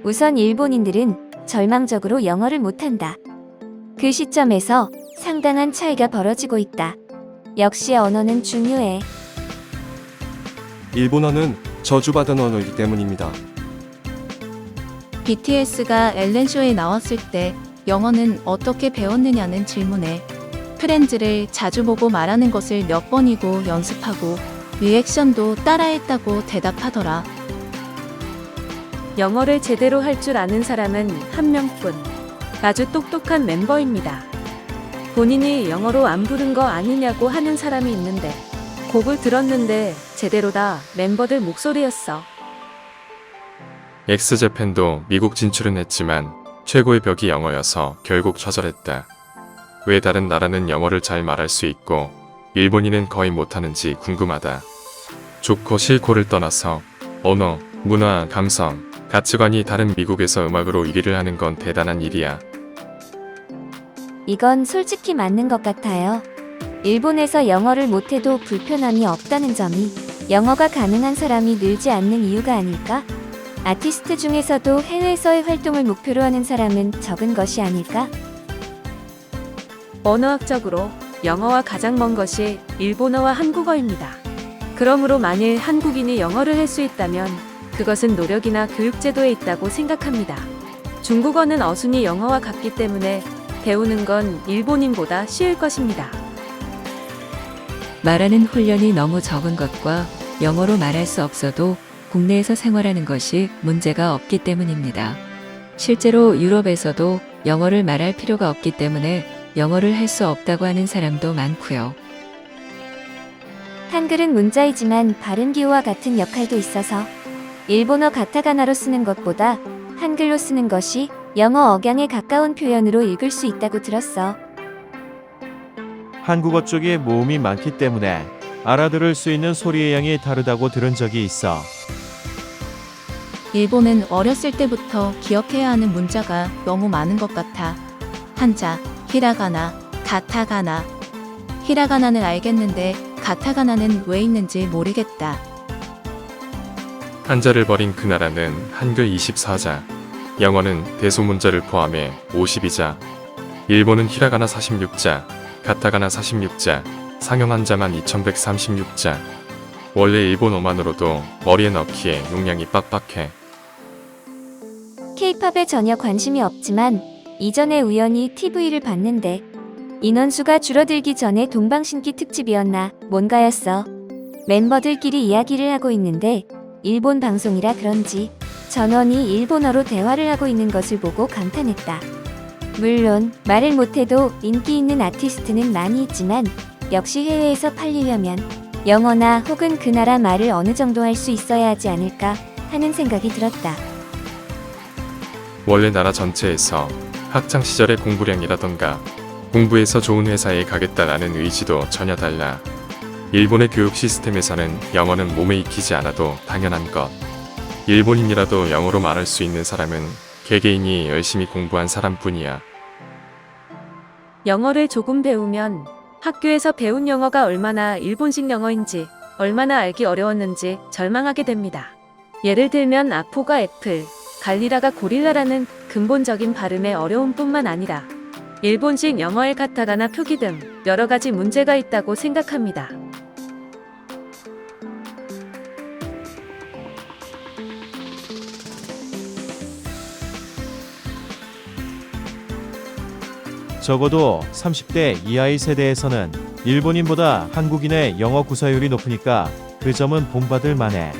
우선 일본인들은 절망적으로 영어를 못한다. 그 시점에서 상당한 차이가 벌어지고 있다. 역시 언어는 중요해. 일본어는 저주받은 언어이기 때문입니다. BTS가 엘렌쇼에 나왔을 때 영어는 어떻게 배웠느냐는 질문에 프렌즈를 자주 보고 말하는 것을 몇 번이고 연습하고 리액션도 따라했다고 대답하더라. 영어를 제대로 할 줄 아는 사람은 한 명뿐. 아주 똑똑한 멤버입니다. 본인이 영어로 안 부른 거 아니냐고 하는 사람이 있는데 곡을 들었는데 제대로 다 멤버들 목소리였어. 엑스제팬도 미국 진출은 했지만 최고의 벽이 영어여서 결국 좌절했다. 왜 다른 나라는 영어를 잘 말할 수 있고 일본인은 거의 못하는지 궁금하다. 좋고 싫고를 떠나서 언어, 문화, 감성, 가치관이 다른 미국에서 음악으로 1위를 하는 건 대단한 일이야. 이건 솔직히 맞는 것 같아요. 일본에서 영어를 못해도 불편함이 없다는 점이 영어가 가능한 사람이 늘지 않는 이유가 아닐까? 아티스트 중에서도 해외에서의 활동을 목표로 하는 사람은 적은 것이 아닐까? 언어학적으로 영어와 가장 먼 것이 일본어와 한국어입니다. 그러므로 만일 한국인이 영어를 할 수 있다면 그것은 노력이나 교육제도에 있다고 생각합니다. 중국어는 어순이 영어와 같기 때문에 배우는 건 일본인보다 쉬울 것입니다. 말하는 훈련이 너무 적은 것과 영어로 말할 수 없어도 국내에서 생활하는 것이 문제가 없기 때문입니다. 실제로 유럽에서도 영어를 말할 필요가 없기 때문에 영어를 할 수 없다고 하는 사람도 많고요. 한글은 문자이지만 발음 기호와 같은 역할도 있어서 일본어 가타가나로 쓰는 것보다 한글로 쓰는 것이 영어 억양에 가까운 표현으로 읽을 수 있다고 들었어. 한국어 쪽에 모음이 많기 때문에 알아들을 수 있는 소리의 양이 다르다고 들은 적이 있어. 일본은 어렸을 때부터 기억해야 하는 문자가 너무 많은 것 같아. 한자, 히라가나, 가타가나. 히라가나는 알겠는데 가타가나는 왜 있는지 모르겠다. 한자를 버린 그 나라는 한글 24자, 영어는 대소문자를 포함해 52자, 일본은 히라가나 46자, 가타가나 46자, 상용 한자만 2136자. 원래 일본어만으로도 머리에 넣기에 용량이 빡빡해. K-팝에 전혀 관심이 없지만 이전에 우연히 TV를 봤는데 인원수가 줄어들기 전에 동방신기 특집이었나 뭔가였어. 멤버들끼리 이야기를 하고 있는데 일본 방송이라 그런지 전원이 일본어로 대화를 하고 있는 것을 보고 감탄했다. 물론 말을 못해도 인기 있는 아티스트는 많이 있지만 역시 해외에서 팔리려면 영어나 혹은 그 나라 말을 어느 정도 할 수 있어야 하지 않을까 하는 생각이 들었다. 원래 나라 전체에서 학창시절의 공부량이라던가 공부해서 좋은 회사에 가겠다라는 의지도 전혀 달라. 일본의 교육 시스템에서는 영어는 몸에 익히지 않아도 당연한 것. 일본인이라도 영어로 말할 수 있는 사람은 개개인이 열심히 공부한 사람뿐이야. 영어를 조금 배우면 학교에서 배운 영어가 얼마나 일본식 영어인지, 얼마나 알기 어려웠는지 절망하게 됩니다. 예를 들면 아포가 애플, 갈리라가 고릴라라는 근본적인 발음의 어려움뿐만 아니라 일본식 영어의 가타가나 표기 등 여러 가지 문제가 있다고 생각합니다. 적어도 30대 이하의 세대에서는 일본인보다 한국인의 영어 구사율이 높으니까 그 점은 본받을 만해.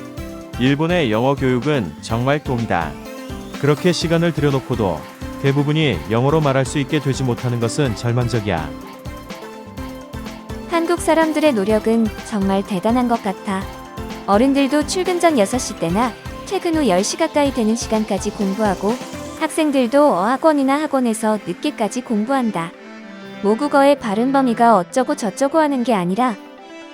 일본의 영어 교육은 정말 똥이다. 그렇게 시간을 들여놓고도 대부분이 영어로 말할 수 있게 되지 못하는 것은 절망적이야. 한국 사람들의 노력은 정말 대단한 것 같아. 어른들도 출근 전 6시 때나 퇴근 후 10시 가까이 되는 시간까지 공부하고 학생들도 어학원이나 학원에서 늦게까지 공부한다. 모국어의 발음 범위가 어쩌고 저쩌고 하는 게 아니라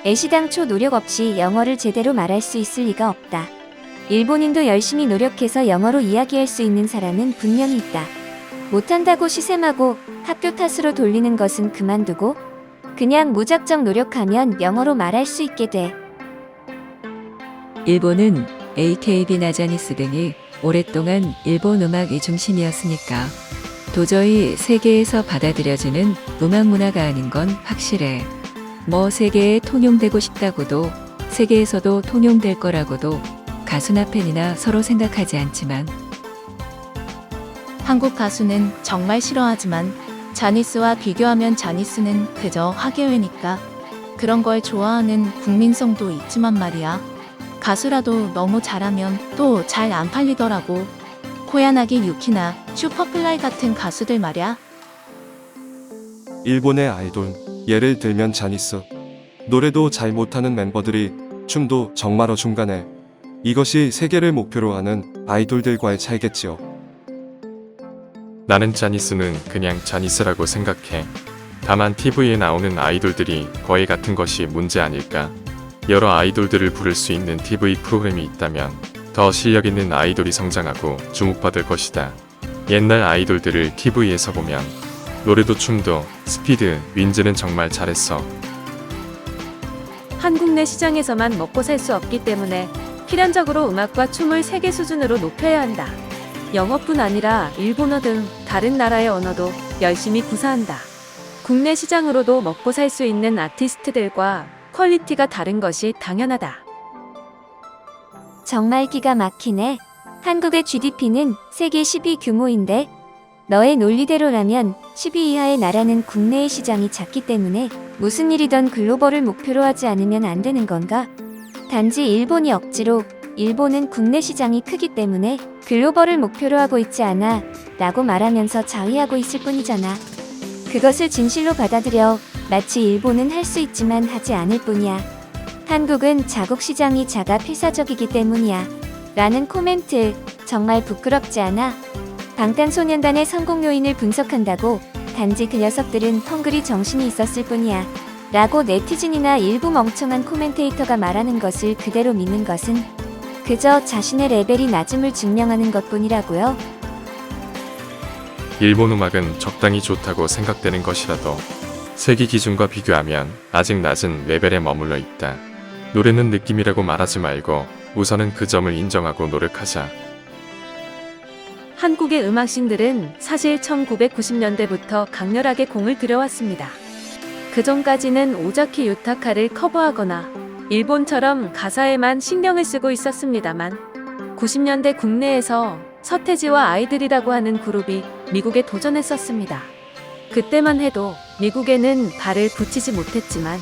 애시당초 노력 없이 영어를 제대로 말할 수 있을 리가 없다. 일본인도 열심히 노력해서 영어로 이야기할 수 있는 사람은 분명히 있다. 못한다고 시샘하고 학교 탓으로 돌리는 것은 그만두고 그냥 무작정 노력하면 영어로 말할 수 있게 돼. 일본은 AKB 나자니스 등이 오랫동안 일본 음악이 중심이었으니까. 도저히 세계에서 받아들여지는 음악 문화가 아닌 건 확실해. 뭐 세계에 통용되고 싶다고도 세계에서도 통용될 거라고도 가수나 팬이나 서로 생각하지 않지만 한국 가수는 정말 싫어하지만 자니스와 비교하면 자니스는 그저 하계회니까 그런 걸 좋아하는 국민성도 있지만 말이야. 가수라도 너무 잘하면 또 잘 안 팔리더라고. 코야나기 유키나 슈퍼플라이 같은 가수들 말이야. 일본의 아이돌, 예를 들면 자니스. 노래도 잘 못하는 멤버들이 춤도 정말 어중간해. 이것이 세계를 목표로 하는 아이돌들과의 차이겠지요. 나는 자니스는 그냥 자니스라고 생각해. 다만 TV에 나오는 아이돌들이 거의 같은 것이 문제 아닐까? 여러 아이돌들을 부를 수 있는 TV 프로그램이 있다면 더 실력 있는 아이돌이 성장하고 주목받을 것이다. 옛날 아이돌들을 TV에서 보면 노래도 춤도 스피드, 윈즈는 정말 잘했어. 한국 내 시장에서만 먹고 살 수 없기 때문에 필연적으로 음악과 춤을 세계 수준으로 높여야 한다. 영어뿐 아니라 일본어 등 다른 나라의 언어도 열심히 구사한다. 국내 시장으로도 먹고 살 수 있는 아티스트들과 퀄리티가 다른 것이 당연하다. 정말 기가 막히네. 한국의 GDP는 세계 10위 규모인데 너의 논리대로라면 10위 이하의 나라는 국내의 시장이 작기 때문에 무슨 일이든 글로벌을 목표로 하지 않으면 안 되는 건가? 단지 일본이 억지로 일본은 국내 시장이 크기 때문에 글로벌을 목표로 하고 있지 않아 라고 말하면서 자위하고 있을 뿐이잖아. 그것을 진실로 받아들여. 마치 일본은 할 수 있지만 하지 않을 뿐이야. 한국은 자국 시장이 작아 필사적이기 때문이야. 라는 코멘트 정말 부끄럽지 않아? 방탄소년단의 성공 요인을 분석한다고 단지 그 녀석들은 헝그리 정신이 있었을 뿐이야. 라고 네티즌이나 일부 멍청한 코멘테이터가 말하는 것을 그대로 믿는 것은 그저 자신의 레벨이 낮음을 증명하는 것뿐이라고요. 일본 음악은 적당히 좋다고 생각되는 것이라도 세계 기준과 비교하면 아직 낮은 레벨에 머물러 있다. 노래는 느낌이라고 말하지 말고 우선은 그 점을 인정하고 노력하자. 한국의 음악신들은 사실 1990년대부터 강렬하게 공을 들여왔습니다. 그 전까지는 오자키 유타카를 커버하거나 일본처럼 가사에만 신경을 쓰고 있었습니다만 90년대 국내에서 서태지와 아이들이라고 하는 그룹이 미국에 도전했었습니다. 그때만 해도 미국에는 발을 붙이지 못했지만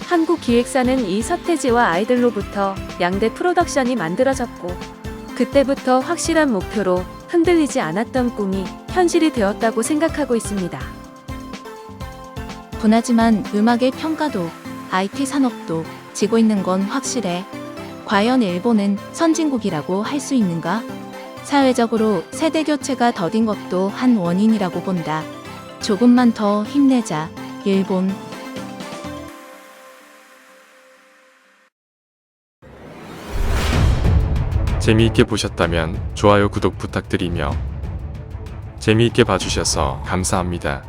한국 기획사는 이 서태지와 아이들로부터 양대 프로덕션이 만들어졌고 그때부터 확실한 목표로 흔들리지 않았던 꿈이 현실이 되었다고 생각하고 있습니다. 분하지만 음악의 평가도 IT 산업도 지고 있는 건 확실해. 과연 일본은 선진국이라고 할 수 있는가? 사회적으로 세대 교체가 더딘 것도 한 원인이라고 본다. 조금만 더 힘내자, 일본. 재미있게 보셨다면 좋아요, 구독 부탁드리며 재미있게 봐주셔서 감사합니다.